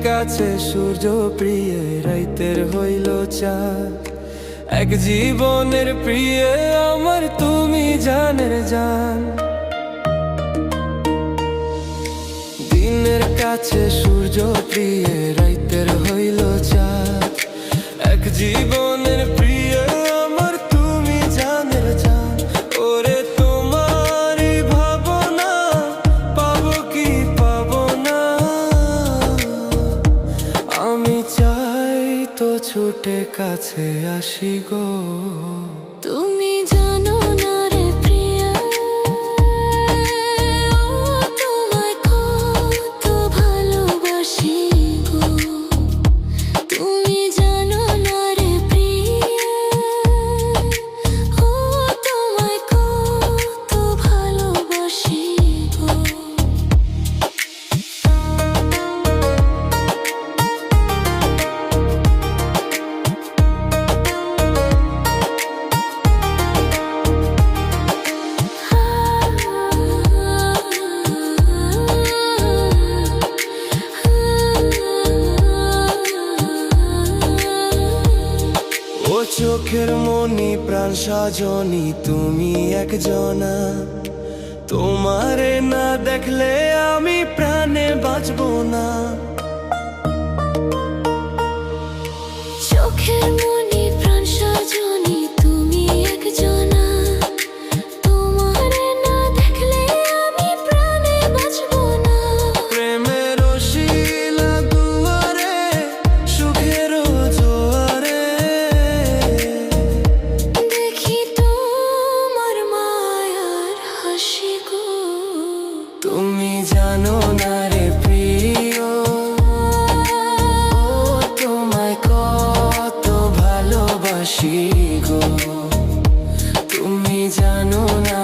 কাছে সূর্য প্রিয় রাইতের হইল চাঁদ। এক জীবনের প্রিয় আমার তুমি জানের জান। দিনের কাছে সূর্য প্রিয় রাইতের হইল চাঁদ। এক জীবনের প্রিয় আমার তুমি জানের জান। ওরে তোমারই ভাবনা পাবো কি পাবো না, আমি চাই তো ছুটে কাছে আসি গো। তুমি জানো না রে প্রিয়া, তোমায় কত ভালোবাসি গো। তুমি জানো না রে প্রিয়া, তোমায় কত ভালোবাসি গো। ও চোখের মনি প্রাণ সজনী তুমি একজনা, তোমারে না দেখলে আমি প্রাণে বাঁচবো না। চোখের মনি প্রাণ সজনী তুমি একজনা, তোমারে না দেখলে আমি প্রাণে বাঁচবো না। প্রেমের শিলা দুয়ারে সুখের জোয়ারে, দেখি তোমার মায়ার হাসি গো। তুমি জানো না রে প্রিয়, তোমায় কত ভালোবাসি গো। তুমি জানো না